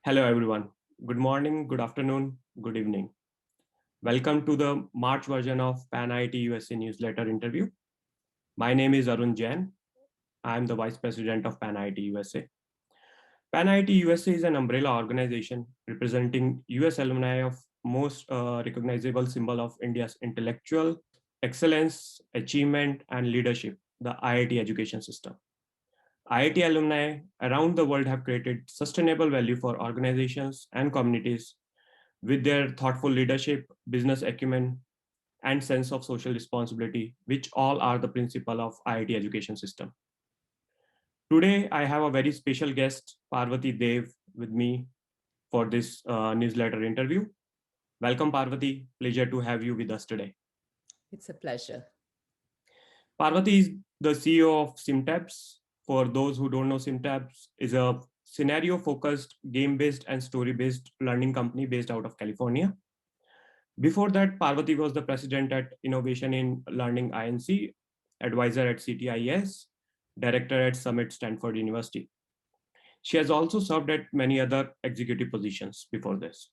Hello, everyone. Good morning, good afternoon, good evening. Welcome to the March version of PanIIT USA newsletter interview. My name is Arun Jain. I am the Vice President of PanIIT USA. PanIIT USA is an umbrella organization representing US alumni of most recognizable symbol of India's intellectual excellence, achievement, and leadership, the IIT education system. IIT alumni around the world have created sustainable value for organizations and communities with their thoughtful leadership, business acumen, and sense of social responsibility, which all are the principle of IIT education system. Today, I have a very special guest, Parvati Dev, with me for this newsletter interview. Welcome, Parvati. Pleasure to have you with us today. It's a pleasure. Parvati is the CEO of SimTabs. For those who don't know, SimTabs is a scenario-focused, game-based, and story-based learning company based out of California. Before that, Parvati was the president at Innovation in Learning INC, advisor at CTIS, director at Summit Stanford University. She has also served at many other executive positions before this.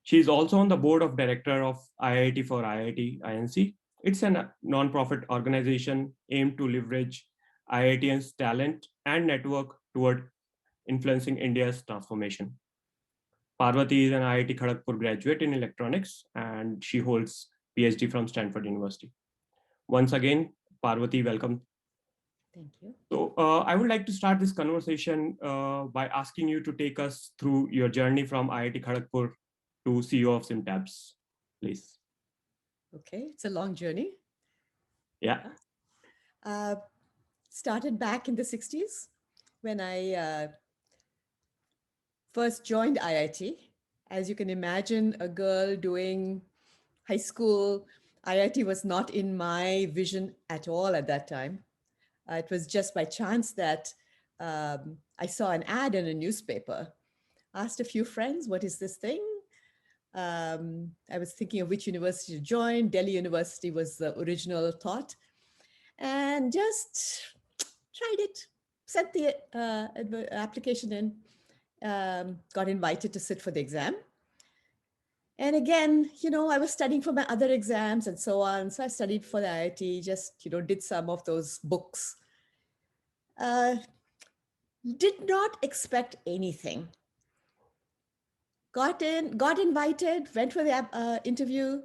She is also on the board of director of IIT for IIT INC. It's a non-profit organization aimed to leverage IITians' talent and network toward influencing India's transformation. Parvati is an IIT Kharagpur graduate in electronics and she holds PhD from Stanford University. Once again, Parvati, welcome. Thank you. So I would like to start this conversation by asking you to take us through your journey from IIT Kharagpur to CEO of SimTabs, please. Okay, it's a long journey. Yeah. Uh, Started back in the 60s when I first joined IIT. As you can imagine, a girl doing high school, IIT was not in my vision at all at that time. It was just by chance that I saw an ad in a newspaper, asked a few friends, what is this thing? I was thinking of which university to join. Delhi University was the original thought, and just tried it. Sent the application in. Got invited to sit for the exam. And again, I was studying for my other exams and so on. So I studied for the IIT. Just did some of those books. Uh, did not expect anything. Got invited, went for the interview.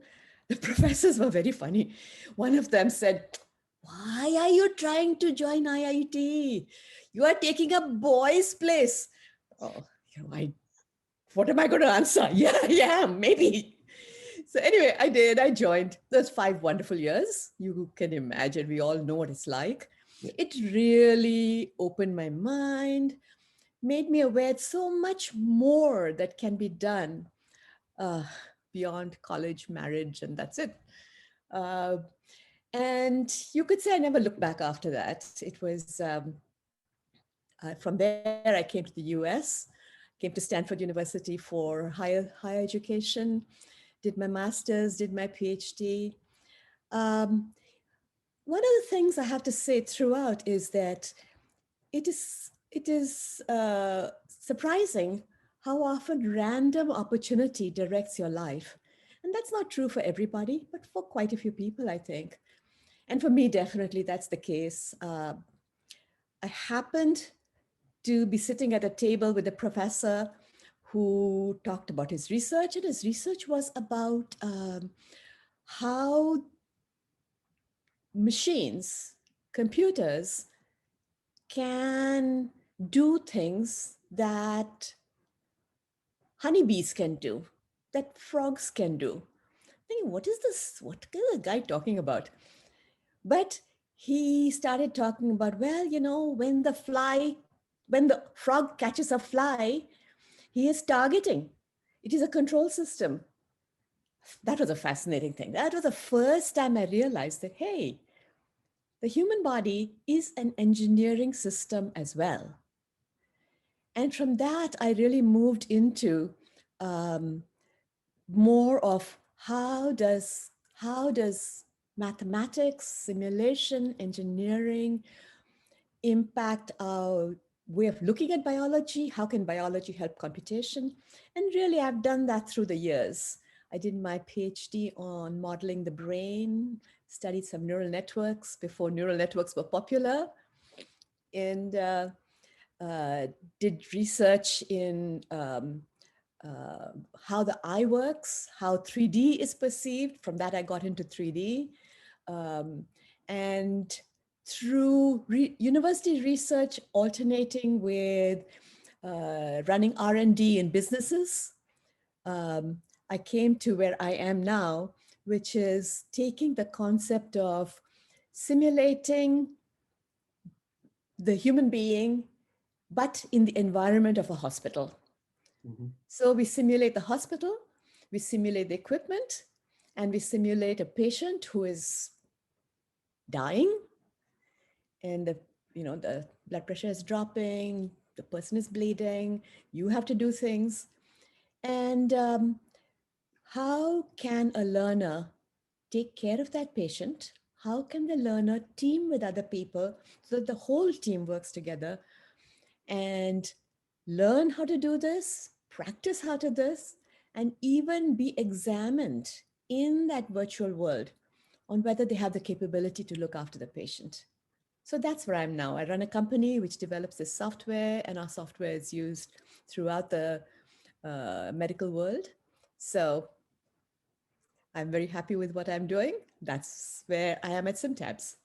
The professors were very funny. One of them said, "Why are you trying to join IIT? You are taking a boy's place." Oh, what am I going to answer? Yeah, maybe. So anyway, I did. I joined. Those 5 wonderful years. You can imagine. We all know what it's like. Yeah. It really opened my mind, made me aware so much more that can be done uh, beyond college, marriage, and that's it. Uh, and you could say I never looked back after that. It was from there I came to the US, came to Stanford University for higher education, did my master's, did my PhD. Um, One of the things I have to say throughout is that it is surprising how often random opportunity directs your life. And that's not true for everybody, but for quite a few people, I think. And for me, definitely that's the case. I happened to be sitting at a table with a professor who talked about his research, and his research was about how machines, computers, can do things that honeybees can do, that frogs can do. Thinking, what is this? What is the guy talking about? But he started talking about, well, when the frog catches a fly, he is targeting. It is a control system. That was a fascinating thing. That was the first time I realized that, hey, the human body is an engineering system as well. And from that, I really moved into um, more of how does mathematics, simulation, engineering impact our way of looking at biology. How can biology help computation? And really, I've done that through the years. I did my PhD on modeling the brain, studied some neural networks before neural networks were popular, and did research in how the eye works, how 3D is perceived. From that, I got into 3D. Um, and through university research alternating with running R&D in businesses, um, I came to where I am now, which is taking the concept of simulating the human being, but in the environment of a hospital. Mhm. So we simulate the hospital, we simulate the equipment, and we simulate a patient who is dying, and the blood pressure is dropping, the person is bleeding, you have to do things. And how can a learner take care of that patient? How can the learner team with other people so that the whole team works together and learn how to do this, practice how to do this, and even be examined in that virtual world on whether they have the capability to look after the patient? So that's where I'm now. I run a company which develops this software, and our software is used throughout the medical world. So I'm very happy with what I'm doing. That's where I am at SimTabs.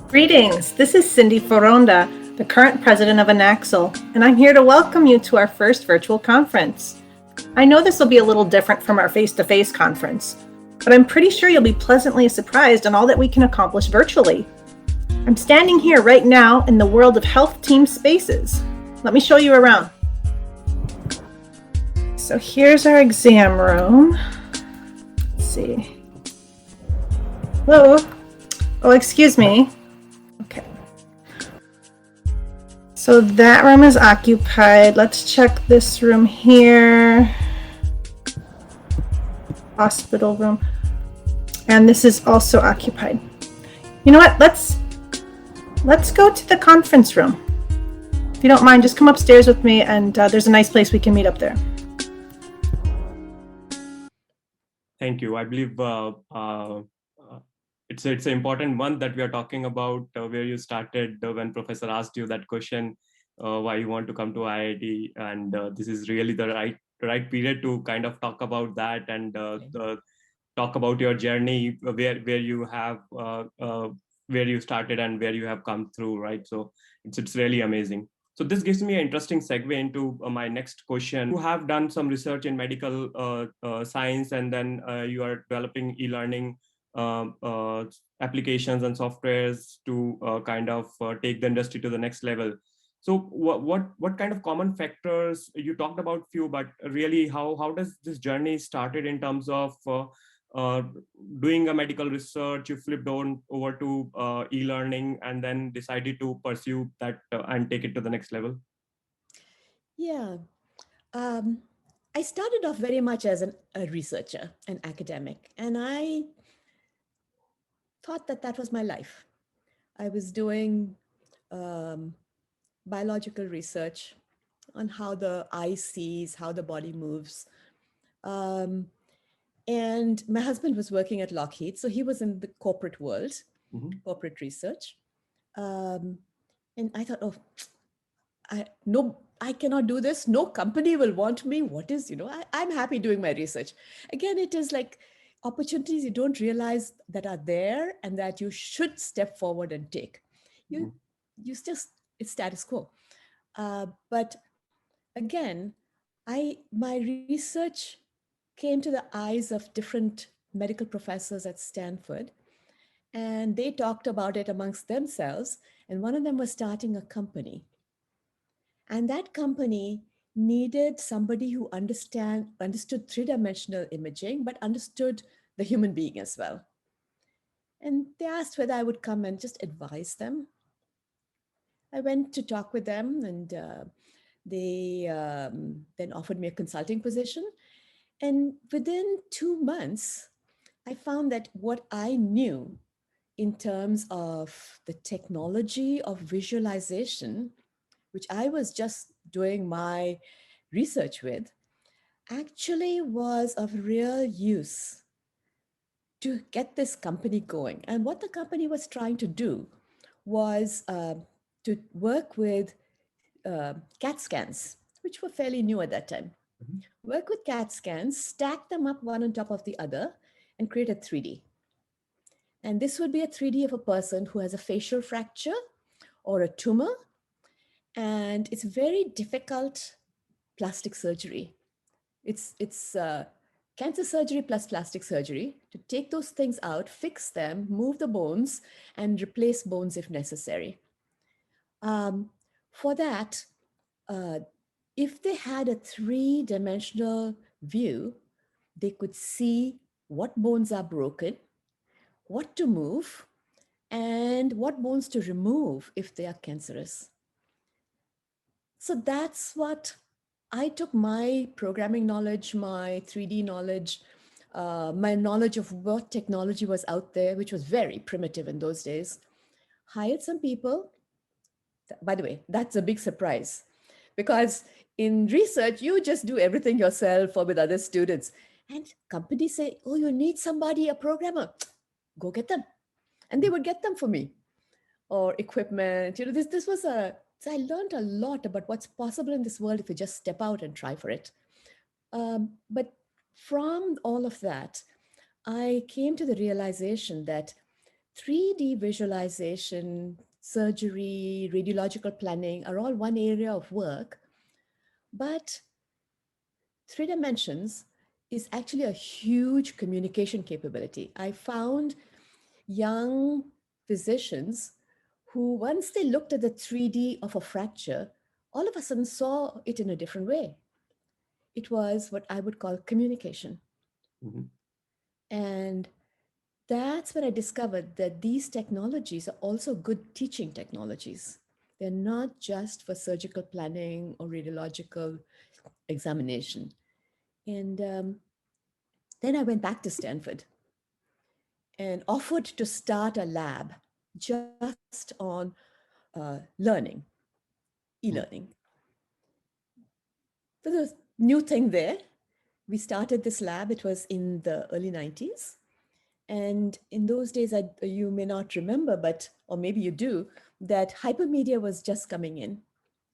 Greetings, this is Cindy Foronda, the current president of Anaxel, and I'm here to welcome you to our first virtual conference. I know this will be a little different from our face-to-face conference, but I'm pretty sure you'll be pleasantly surprised on all that we can accomplish virtually. I'm standing here right now in the world of health team spaces. Let me show you around. So here's our exam room. Let's see. Hello? Oh, excuse me. Okay. So that room is occupied. Let's check this room here. Hospital room. And this is also occupied. You know what? Let's go to the conference room. If you don't mind, just come upstairs with me, and there's a nice place we can meet up there. Thank you. I believe it's an important month that we are talking about, where you started when Professor asked you that question, why you want to come to IIT, and this is really the right period to kind of talk about that and talk about your journey, where you have where you started and where you have come through, right? So it's really amazing. So this gives me an interesting segue into my next question. You have done some research in medical science, and then you are developing e-learning um, uh, applications and softwares to kind of take the industry to the next level. So what kind of common factors, you talked about few, but really how does this journey started in terms of uh, doing a medical research, you flipped on over to e-learning and then decided to pursue that and take it to the next level? Yeah. Um, I started off very much as a researcher, an academic, and I thought that that was my life. I was doing um, biological research on how the eye sees, how the body moves. Um, and my husband was working at Lockheed, so he was in the corporate world, Mhm. corporate research. Um, and I thought, oh, I cannot do this. No company will want me. What is, I'm happy doing my research. Again, it is like opportunities you don't realize that are there and that you should step forward and take. You, Mhm. you still, it's status quo. But again, my research came to the eyes of different medical professors at Stanford, and they talked about it amongst themselves. And one of them was starting a company, and that company needed somebody who understood three-dimensional imaging, but understood the human being as well. And they asked whether I would come and just advise them. I went to talk with them, and they then offered me a consulting position. And within 2 months, I found that what I knew in terms of the technology of visualization, which I was just doing my research with, actually was of real use to get this company going. And what the company was trying to do was to work with CAT scans, which were fairly new at that time. Work with CAT scans, stack them up one on top of the other, and create a 3D. And this would be a 3D of a person who has a facial fracture or a tumor. And it's very difficult plastic surgery. It's cancer surgery plus plastic surgery to take those things out, fix them, move the bones, and replace bones if necessary. For that, uh, if they had a three-dimensional view, they could see what bones are broken, what to move, and what bones to remove if they are cancerous. So that's what I took my programming knowledge, my 3D knowledge, my knowledge of what technology was out there, which was very primitive in those days, hired some people. By the way, that's a big surprise because in research, you just do everything yourself or with other students. And companies say, oh, you need somebody, a programmer, go get them. And they would get them for me, or equipment. This was so I learned a lot about what's possible in this world if you just step out and try for it. But from all of that, I came to the realization that 3D visualization, surgery, radiological planning are all one area of work, but three dimensions is actually a huge communication capability. I found young physicians who, once they looked at the 3D of a fracture, all of a sudden saw it in a different way. It was what I would call communication. Mhm. And that's when I discovered that these technologies are also good teaching technologies. They're not just for surgical planning or radiological examination. And then I went back to Stanford and offered to start a lab just on learning, e-learning. So there was a new thing there. We started this lab. It was in the early 90s. And in those days, you may not remember, but, or maybe you do, that hypermedia was just coming in.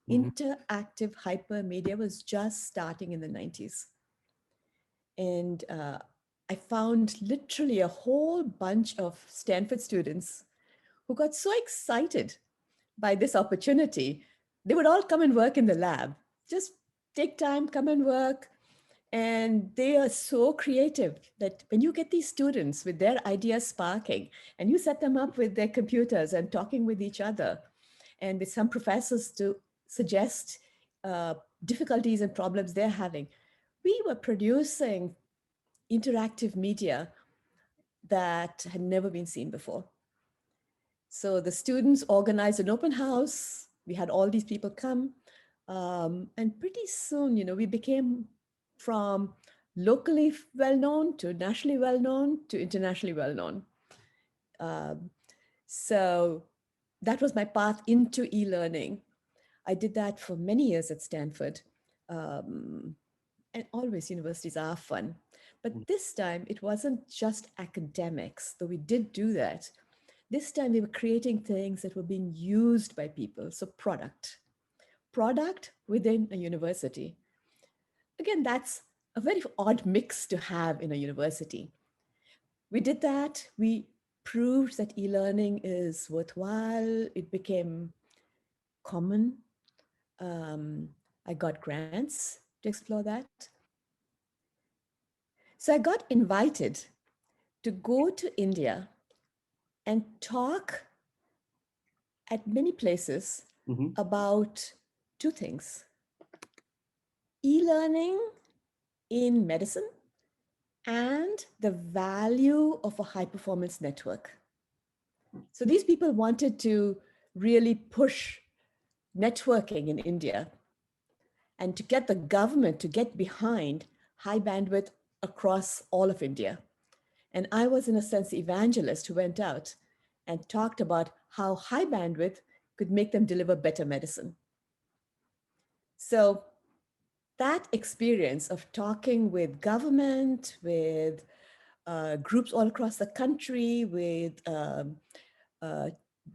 Mhm. Interactive hypermedia was just starting in the 90s. And I found literally a whole bunch of Stanford students who got so excited by this opportunity. They would all come and work in the lab. Just take time, come and work. And they are so creative that when you get these students with their ideas sparking and you set them up with their computers and talking with each other, and with some professors to suggest difficulties and problems they're having, we were producing interactive media that had never been seen before. So the students organized an open house. We had all these people come. And pretty soon, we became from locally well-known to nationally well-known to internationally well-known. So that was my path into e-learning. I did that for many years at Stanford. And always universities are fun. But this time it wasn't just academics, though we did do that. This time they were creating things that were being used by people. So product within a university. Again, that's a very odd mix to have in a university. We did that. We proved that e-learning is worthwhile. It became common. I got grants to explore that. So I got invited to go to India and talk at many places Mhm. about two things: e-learning in medicine and the value of a high performance network. So these people wanted to really push networking in India and to get the government to get behind high bandwidth across all of India. And I was, in a sense, the evangelist who went out and talked about how high bandwidth could make them deliver better medicine. So that experience of talking with government, with groups all across the country, with uh,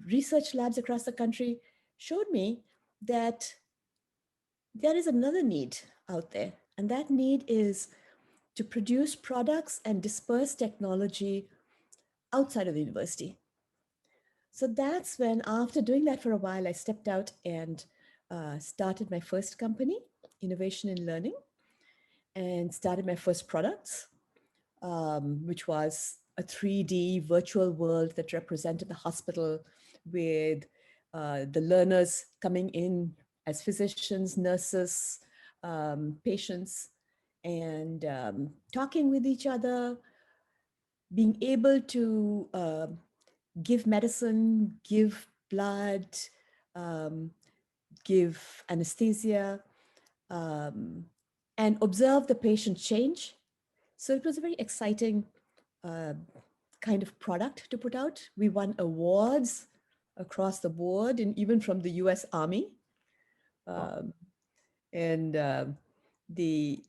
research labs across the country, showed me that there is another need out there. And that need is to produce products and disperse technology outside of the university. So that's when, after doing that for a while, I stepped out and started my first company, Innovation in Learning, and started my first products, which was a 3D virtual world that represented the hospital with the learners coming in as physicians, nurses, patients, and talking with each other, being able to give medicine, give blood, um, give anesthesia, um, and observe the patient change. So it was a very exciting uh, kind of product to put out. We won awards across the board, and even from the US Army. Um, and the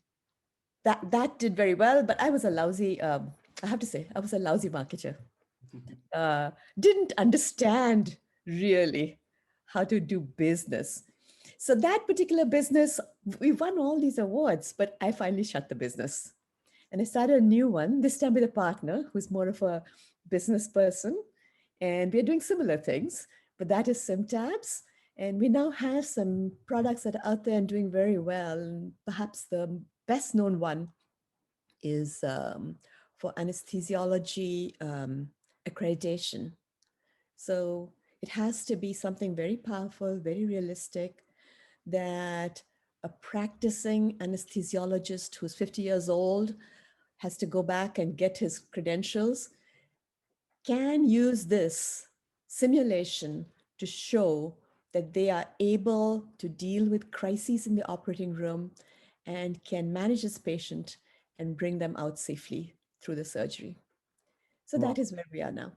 that did very well, but I was a lousy, I have to say, I was a lousy marketer. Didn't understand really how to do business. So that particular business, we won all these awards, but I finally shut the business. And I started a new one, this time with a partner who's more of a business person. And we're doing similar things, but that is SimTabs. And we now have some products that are out there and doing very well. And perhaps the best known one is for anesthesiology accreditation. So it has to be something very powerful, very realistic, that a practicing anesthesiologist who's 50 years old has to go back and get his credentials, can use this simulation to show that they are able to deal with crises in the operating room and can manage this patient and bring them out safely through the surgery. So Wow. that is where we are now.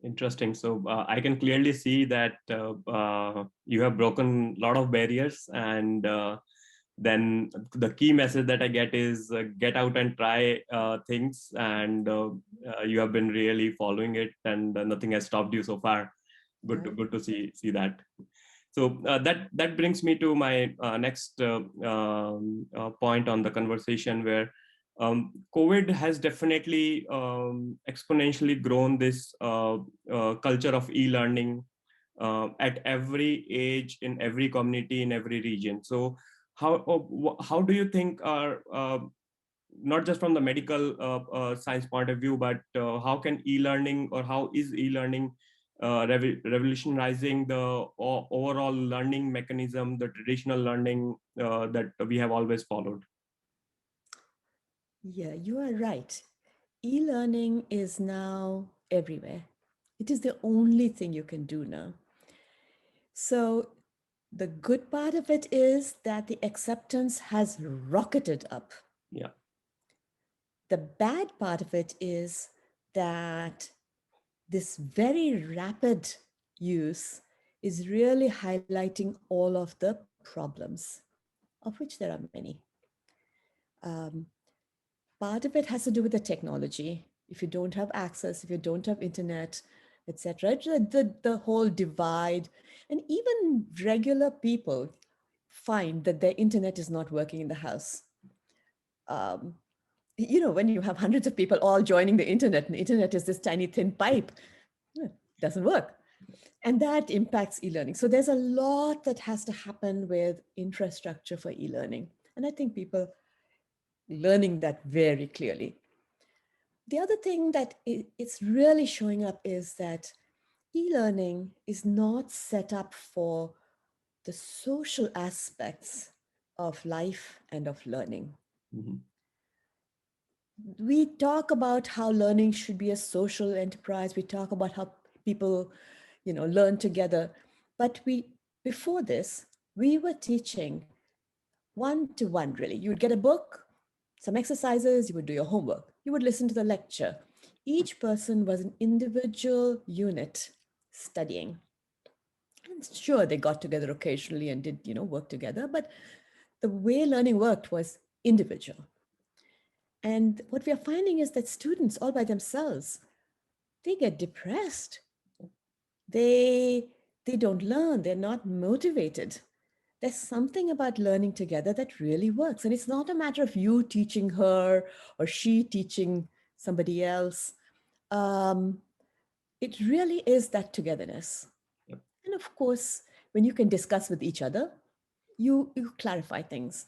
Interesting. So I can clearly see that you have broken a lot of barriers, and then the key message that I get is get out and try things, and you have been really following it, and nothing has stopped you so far. Good to see that. So that brings me to my next point on the conversation, where COVID has definitely exponentially grown this culture of e-learning at every age, in every community, in every region. So how do you think are not just from the medical science point of view, but how can e-learning, or how is e-learning revolutionizing the overall learning mechanism, the traditional learning that we have always followed? Yeah, you are right. E-learning is now everywhere. It is the only thing you can do now. So the good part of it is that the acceptance has rocketed up. Yeah. The bad part of it is that this very rapid use is really highlighting all of the problems, of which there are many. Um, Part of it has to do with the technology. If you don't have access, if you don't have internet, etc., the whole divide, and even regular people find that their internet is not working in the house. Um, when you have hundreds of people all joining the internet, and the internet is this tiny thin pipe, it doesn't work. And that impacts e-learning. So there's a lot that has to happen with infrastructure for e-learning. And I think people learning that very clearly. The other thing that it's really showing up is that e-learning is not set up for the social aspects of life and of learning. Mm-hmm. We talk about how learning should be a social enterprise. We talk about how people, learn together. But before this, we were teaching one-to-one, really. You would get a book, some exercises, you would do your homework, you would listen to the lecture. Each person was an individual unit studying. And sure, they got together occasionally and did, work together, but the way learning worked was individual. And what we are finding is that students all by themselves, they get depressed. They they don't learn, they're not motivated. There's something about learning together that really works. And it's not a matter of you teaching her or she teaching somebody else. Um, it really is that togetherness. Yep. And of course, when you can discuss with each other, you clarify things.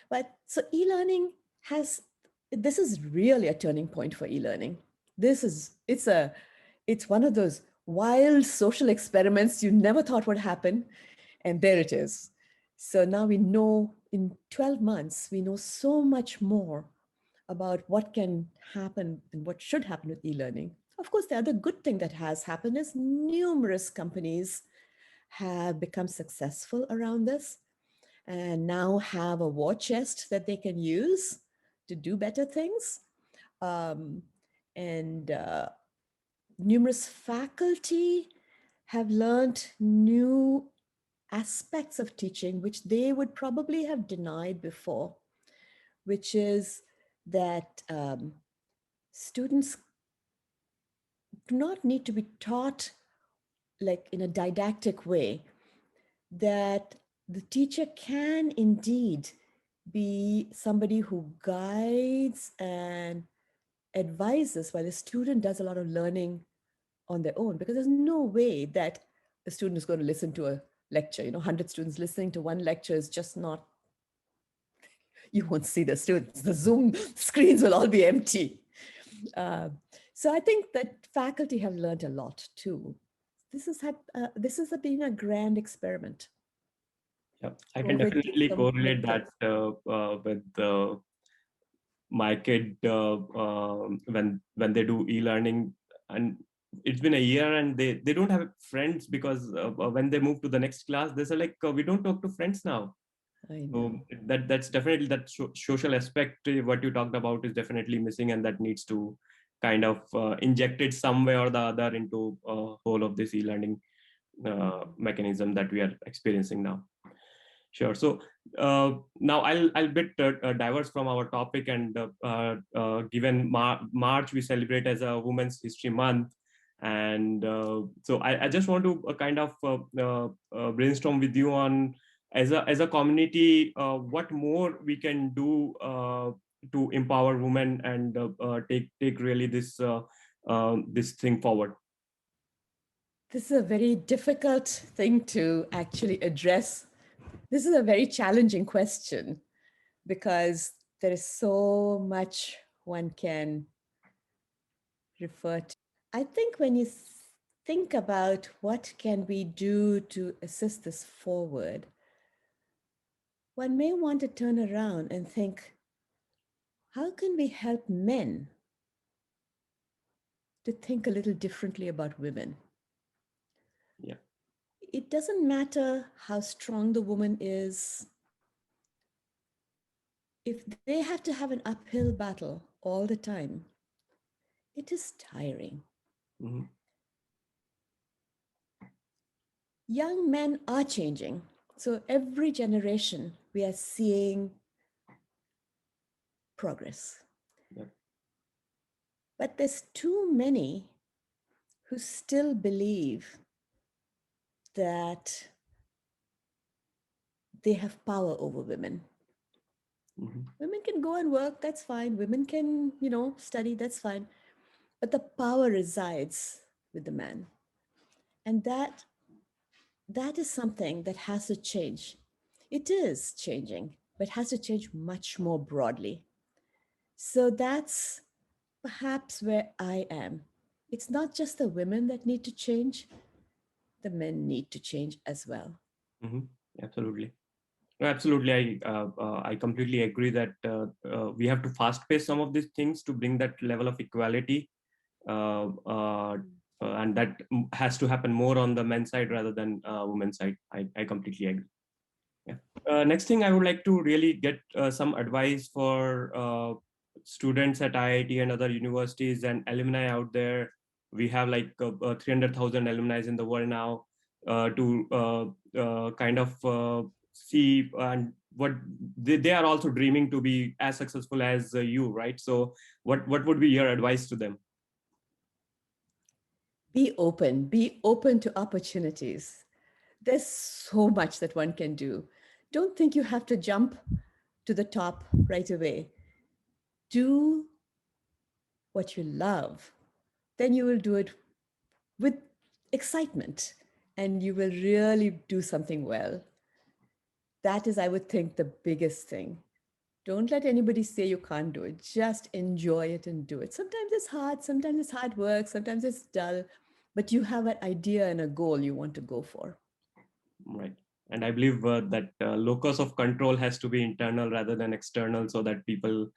But so e-learning has, this is really a turning point for e-learning. It's one of those wild social experiments you never thought would happen. And there it is. So now we know, in 12 months, we know so much more about what can happen and what should happen with e-learning. Of course, the other good thing that has happened is numerous companies have become successful around this and now have a war chest that they can use to do better things. And numerous faculty have learned new aspects of teaching which they would probably have denied before, which is that students do not need to be taught like in a didactic way, that the teacher can indeed be somebody who guides and advises while the student does a lot of learning on their own, because there's no way that a student is going to listen to a lecture. 100 students listening to one lecture is just not, you won't see the students. The Zoom screens will all be empty. So I think that faculty have learned a lot too. This has been a grand experiment. Yeah, I can definitely correlate that with my kid when they do e-learning, and it's been a year and they don't have friends, because when they move to the next class, they say like, we don't talk to friends now. I know. So that's definitely that social aspect what you talked about is definitely missing, and that needs to kind of injected some way or the other into whole of this e-learning mechanism that we are experiencing now. Sure. So now I'll bit diverse from our topic, and given March we celebrate as a Women's History Month, and so I just want to kind of brainstorm with you on, as a community, what more we can do to empower women and take really this thing forward. This is a very difficult thing to actually address. This is a very challenging question because there is so much one can refer to. I think when you think about what can we do to assist this forward, one may want to turn around and think, how can we help men to think a little differently about women? Yeah. It doesn't matter how strong the woman is. If they have to have an uphill battle all the time, it is tiring. Mm-hmm. Young men are changing. So every generation, we are seeing progress. Yeah. But there's too many who still believe that they have power over women. Mm-hmm. Women can go and work, that's fine. Women can, study, that's fine. But the power resides with the man. And that is something that has to change. It is changing, but it has to change much more broadly. So that's perhaps where I am. It's not just the women that need to change, the men need to change as well. Mm-hmm. Absolutely. No, absolutely. I completely agree that we have to fast pace some of these things to bring that level of equality, and that has to happen more on the men's side rather than women's side. I completely agree. Next thing, I would like to really get some advice for students at IIT and other universities and alumni out there. We have like 300,000 alumni in the world now to kind of see and what they are also dreaming to be as successful as you, right? So what would be your advice to them? Be open to opportunities. There's so much that one can do. Don't think you have to jump to the top right away. Do what you love. Then you will do it with excitement and you will really do something well. That is, I would think, the biggest thing. Don't let anybody say you can't do it. Just enjoy it and do it. Sometimes it's hard, sometimes it's hard work, sometimes it's dull, but you have an idea and a goal you want to go for. Right. And I believe that locus of control has to be internal rather than external, so that people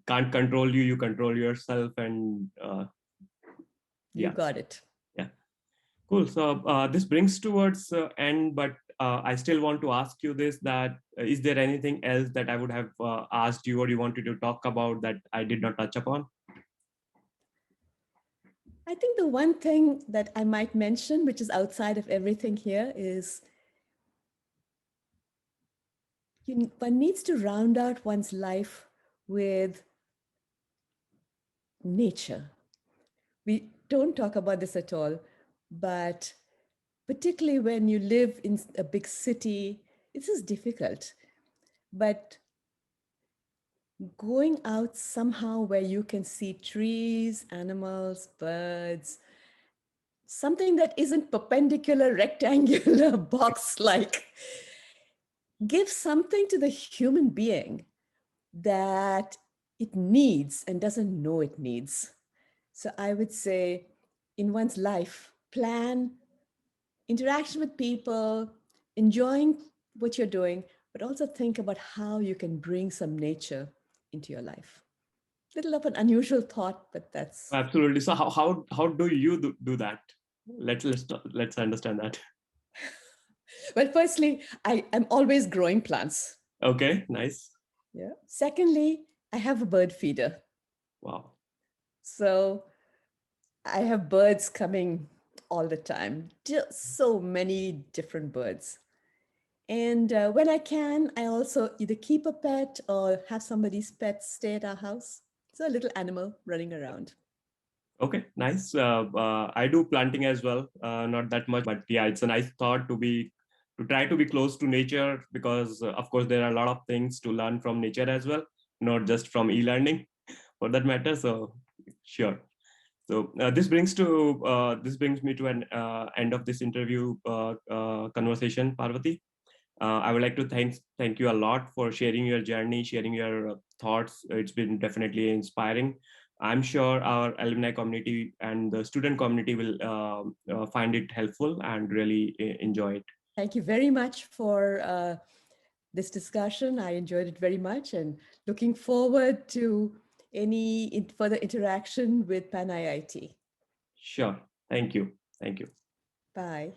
can't control you, you control yourself. And You got it. Yeah. Cool. So this brings towards end, but I still want to ask you this, that is there anything else that I would have asked you or you wanted to talk about that I did not touch upon? I think the one thing that I might mention, which is outside of everything here, is one needs to round out one's life with nature. We don't talk about this at all, but particularly when you live in a big city, this is difficult. But going out somehow where you can see trees, animals, birds, something that isn't perpendicular, rectangular, box like, give something to the human being that it needs and doesn't know it needs. So I would say in one's life, plan interaction with people, enjoying what you're doing, but also think about how you can bring some nature into your life. Little of an unusual thought, but that's Absolutely. So how do you do that? Let's understand that. well. Firstly, I'm always growing plants. Okay, nice. Yeah. Secondly, I have a bird feeder. Wow. So I have birds coming all the time, just so many different birds. And when I can, I also either keep a pet or have somebody's pet stay at our house. So a little animal running around. Okay, nice. I do planting as well, not that much, but yeah, it's a nice thought to try to be close to nature, because of course there are a lot of things to learn from nature as well, not just from e-learning for that matter. So sure. So this brings me to an end of this interview conversation, Parvati. I would like to thank you a lot for sharing your journey, sharing your thoughts. It's been definitely inspiring. I'm sure our alumni community and the student community will find it helpful and really enjoy it. Thank you very much for this discussion. I enjoyed it very much and looking forward to any further interaction with PanIIT. Sure. Thank you. Thank you. Bye.